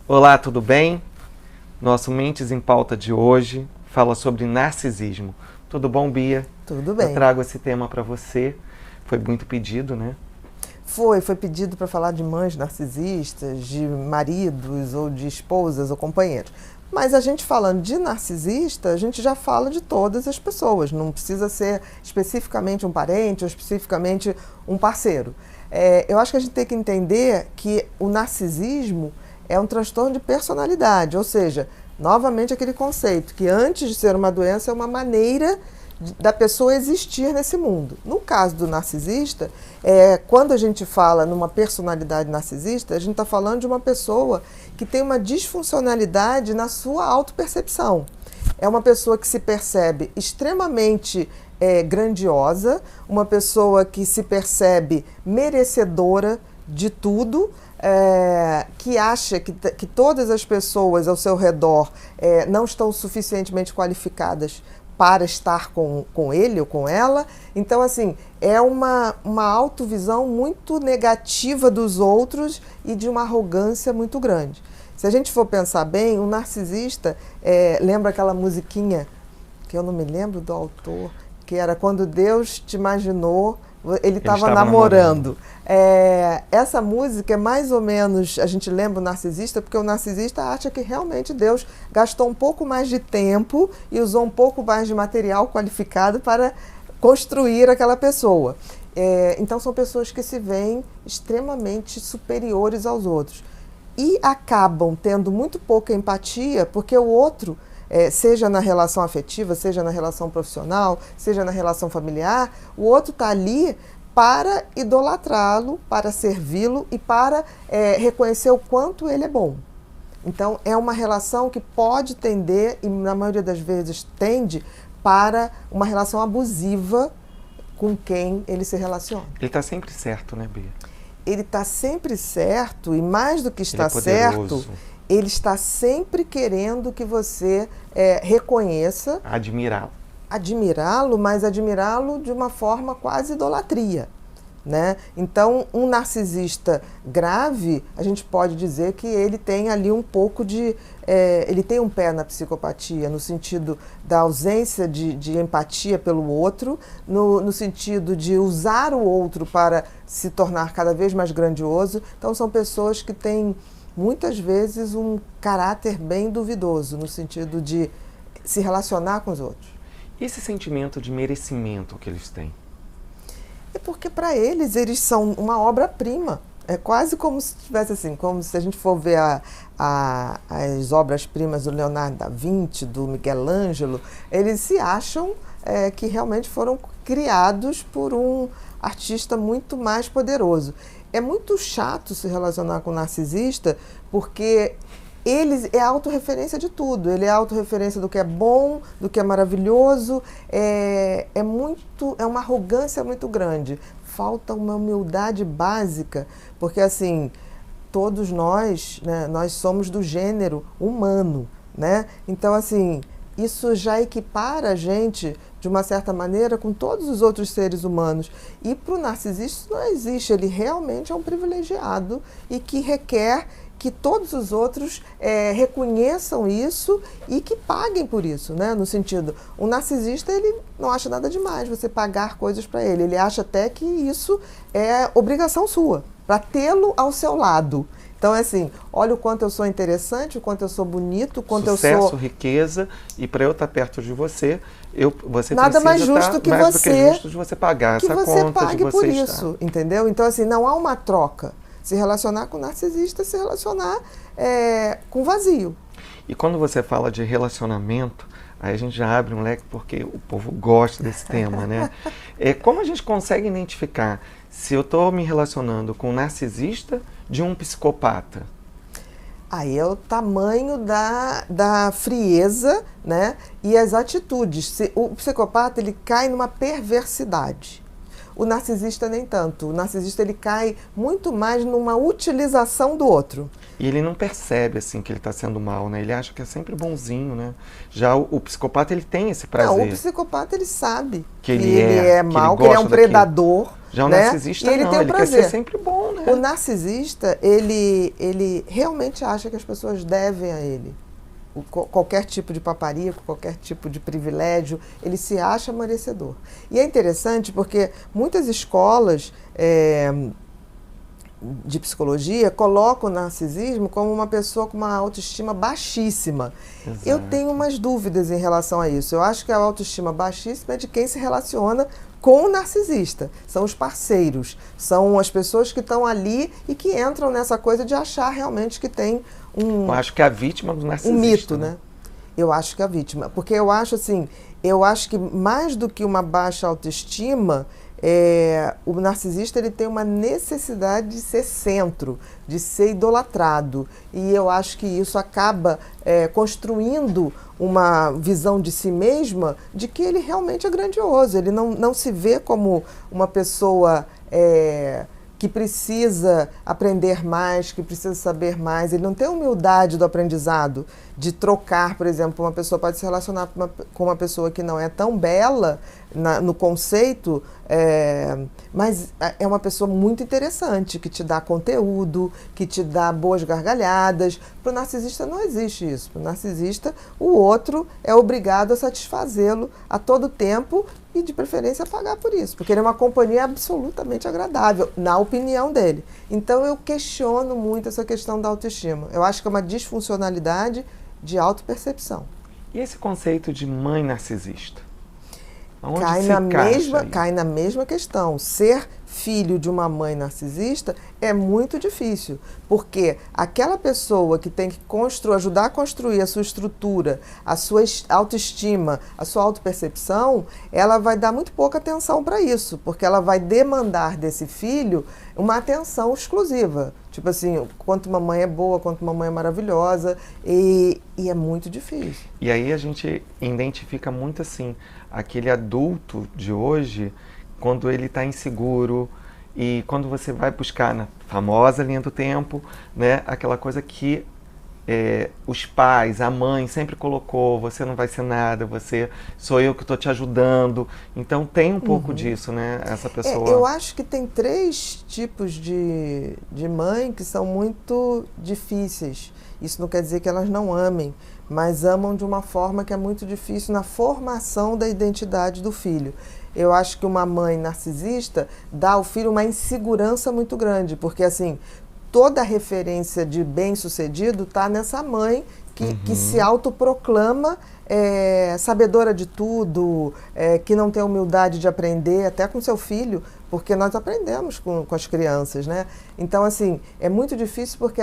Olá, tudo bem? Nosso Mentes em Pauta de hoje fala sobre narcisismo. Tudo bom, Bia? Tudo Eu bem. trago esse tema para você. Foi muito pedido, né? Foi pedido para falar de mães narcisistas, de maridos ou de esposas ou companheiros. Mas a gente falando de narcisista, a gente já fala de todas as pessoas. Não precisa ser especificamente um parente ou especificamente um parceiro. Eu acho que a gente tem que entender que o narcisismo é um transtorno de personalidade, ou seja, novamente aquele conceito que antes de ser uma doença é uma maneira da pessoa existir nesse mundo. No caso do narcisista, quando a gente fala numa personalidade narcisista, a gente está falando de uma pessoa que tem uma disfuncionalidade na sua autopercepção. É uma pessoa que se percebe extremamente grandiosa, uma pessoa que se percebe merecedora de tudo, que acha que todas as pessoas ao seu redor não estão suficientemente qualificadas para estar com ele ou com ela. Então, assim, é uma autovisão muito negativa dos outros e de uma arrogância muito grande. Se a gente for pensar bem, o narcisista, lembra aquela musiquinha, que eu não me lembro do autor, que era Quando Deus Te Imaginou, ele estava namorando. Essa música é mais ou menos, a gente lembra o narcisista, porque o narcisista acha que realmente Deus gastou um pouco mais de tempo e usou um pouco mais de material qualificado para construir aquela pessoa. Então são pessoas que se veem extremamente superiores aos outros e acabam tendo muito pouca empatia, porque o outro, seja na relação afetiva, seja na relação profissional, seja na relação familiar, o outro está ali para idolatrá-lo, para servi-lo e para reconhecer o quanto ele é bom. Então, é uma relação que pode tender, e na maioria das vezes tende, para uma relação abusiva com quem ele se relaciona. Ele está sempre certo, né, Bia? Ele está sempre certo, e mais do que está certo, ele está sempre querendo que você reconheça. Admirá-lo. Admirá-lo, mas admirá-lo de uma forma quase idolatria, né? Então, um narcisista grave, a gente pode dizer que ele tem ali um pouco de... ele tem um pé na psicopatia, no sentido da ausência de empatia pelo outro, no sentido de usar o outro para se tornar cada vez mais grandioso. Então, são pessoas que têm, muitas vezes, um caráter bem duvidoso, no sentido de se relacionar com os outros. E esse sentimento de merecimento que eles têm? É porque para eles são uma obra-prima. É quase como se tivesse assim, como se a gente for ver as obras-primas do Leonardo da Vinci, do Michelangelo, eles se acham que realmente foram criados por um artista muito mais poderoso. É muito chato se relacionar com um narcisista, porque ele é a autorreferência de tudo, ele é a autorreferência do que é bom, do que é maravilhoso, é uma arrogância muito grande. Falta uma humildade básica, porque assim, todos nós, né, nós somos do gênero humano, né? Então assim, isso já equipara a gente, de uma certa maneira, com todos os outros seres humanos. E para o narcisista isso não existe, ele realmente é um privilegiado e que requer que todos os outros reconheçam isso e que paguem por isso, né? No sentido, o narcisista, ele não acha nada demais você pagar coisas para ele. Ele acha até que isso é obrigação sua, para tê-lo ao seu lado. Então, é assim, olha o quanto eu sou interessante, o quanto eu sou bonito, o quanto Sucesso, eu sou... riqueza, e para eu estar perto de você, você nada mais precisa justo que mais você, do que justo de você pagar que essa você conta, pague de você por estar. isso, entendeu? Então, assim, não há uma troca. Se relacionar com o narcisista é se relacionar com vazio. E quando você fala de relacionamento, aí a gente já abre um leque porque o povo gosta desse tema, né? Como a gente consegue identificar se eu estou me relacionando com um narcisista de um psicopata? Aí é o tamanho da frieza, né? E as atitudes. O psicopata, ele cai numa perversidade. O narcisista nem tanto. O narcisista, ele cai muito mais numa utilização do outro. E ele não percebe assim que ele está sendo mal, né? Ele acha que é sempre bonzinho, né? Já o psicopata, ele tem esse prazer. Não, o psicopata, ele sabe que ele é mal, que ele é um predador. Já o né? narcisista E ele não, tem o ele quer prazer. ser sempre bom, né? O narcisista, ele realmente acha que as pessoas devem a ele. Qualquer tipo de paparico, qualquer tipo de privilégio, ele se acha merecedor. E é interessante porque muitas escolas de psicologia colocam o narcisismo como uma pessoa com uma autoestima baixíssima. Exato. Eu tenho umas dúvidas em relação a isso. Eu acho que a autoestima baixíssima é de quem se relaciona com o narcisista. São os parceiros, são as pessoas que estão ali e que entram nessa coisa de achar realmente que tem Eu acho que é a vítima do narcisista. Um mito, né? Eu acho que é a vítima. Porque eu acho que mais do que uma baixa autoestima, o narcisista ele tem uma necessidade de ser centro, de ser idolatrado. E eu acho que isso acaba construindo uma visão de si mesma de que ele realmente é grandioso. Ele não se vê como uma pessoa que precisa aprender mais, que precisa saber mais. Ele não tem humildade do aprendizado, de trocar, por exemplo, uma pessoa pode se relacionar com uma pessoa que não é tão bela no conceito, mas é uma pessoa muito interessante, que te dá conteúdo, que te dá boas gargalhadas. Para o narcisista não existe isso. Para o narcisista, o outro é obrigado a satisfazê-lo a todo tempo e, de preferência, pagar por isso, porque ele é uma companhia absolutamente agradável, na opinião dele. Então, eu questiono muito essa questão da autoestima. Eu acho que é uma disfuncionalidade de autopercepção. E esse conceito de mãe narcisista? Onde Cai na mesma questão. Ser filho de uma mãe narcisista é muito difícil, porque aquela pessoa que tem que ajudar a construir a sua estrutura, a sua autoestima, a sua autopercepção, ela vai dar muito pouca atenção para isso, porque ela vai demandar desse filho uma atenção exclusiva. Tipo assim, quanto mamãe é boa, quanto mamãe é maravilhosa, e é muito difícil. E aí a gente identifica muito assim, aquele adulto de hoje, quando ele está inseguro, e quando você vai buscar na famosa linha do tempo, né, aquela coisa que os pais, a mãe sempre colocou, você não vai ser nada, sou eu que estou te ajudando. Então tem um pouco disso, né, essa pessoa. Eu acho que tem 3 tipos de mãe que são muito difíceis. Isso não quer dizer que elas não amem, mas amam de uma forma que é muito difícil na formação da identidade do filho. Eu acho que uma mãe narcisista dá ao filho uma insegurança muito grande, porque assim, toda a referência de bem-sucedido está nessa mãe que se autoproclama sabedora de tudo, que não tem humildade de aprender, até com seu filho, porque nós aprendemos com as crianças, né? Então, assim, é muito difícil porque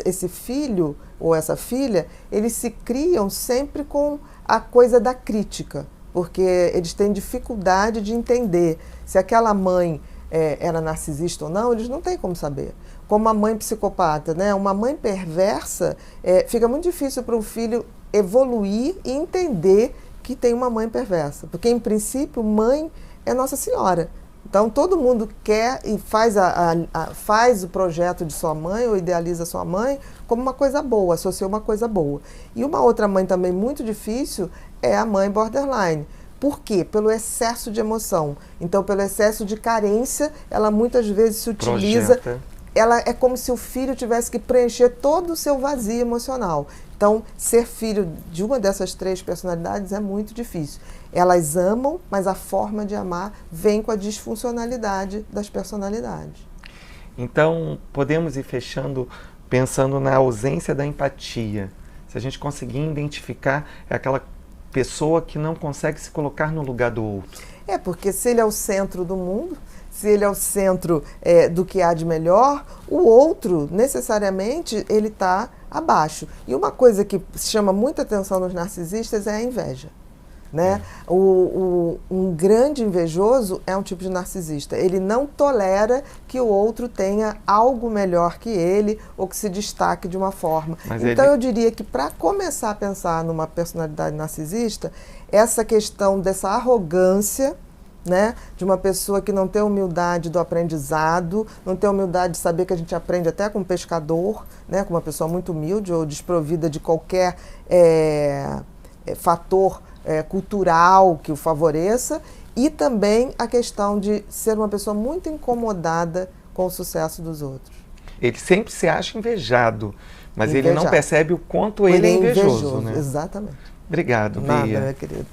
esse filho ou essa filha, eles se criam sempre com a coisa da crítica, porque eles têm dificuldade de entender se aquela mãe era narcisista ou não, eles não têm como saber. Como uma mãe psicopata, né? Uma mãe perversa, fica muito difícil para um filho evoluir e entender que tem uma mãe perversa, porque em princípio mãe é Nossa Senhora. Então todo mundo quer e faz o projeto de sua mãe ou idealiza sua mãe como uma coisa boa, associa uma coisa boa. E uma outra mãe também muito difícil é a mãe borderline. Por quê? Pelo excesso de emoção. Então, pelo excesso de carência, ela muitas vezes se utiliza. Ela é como se o filho tivesse que preencher todo o seu vazio emocional. Então, ser filho de uma dessas 3 personalidades é muito difícil. Elas amam, mas a forma de amar vem com a disfuncionalidade das personalidades. Então, podemos ir fechando pensando na ausência da empatia. Se a gente conseguir identificar, é aquela pessoa que não consegue se colocar no lugar do outro. Porque se ele é o centro do mundo, se ele é o centro do que há de melhor, o outro, necessariamente, ele está abaixo. E uma coisa que chama muita atenção nos narcisistas é a inveja. Né? Um grande invejoso é um tipo de narcisista. Ele não tolera que o outro tenha algo melhor que ele ou que se destaque de uma forma. Então eu diria que para começar a pensar numa personalidade narcisista, essa questão dessa arrogância, né, de uma pessoa que não tem humildade do aprendizado, não tem humildade de saber que a gente aprende até com um pescador, né, com uma pessoa muito humilde ou desprovida de qualquer fator cultural que o favoreça, e também a questão de ser uma pessoa muito incomodada com o sucesso dos outros. Ele sempre se acha invejado, mas ele não percebe o quanto ele é invejoso, né? Exatamente. Obrigado, Nada, Bia. minha querida.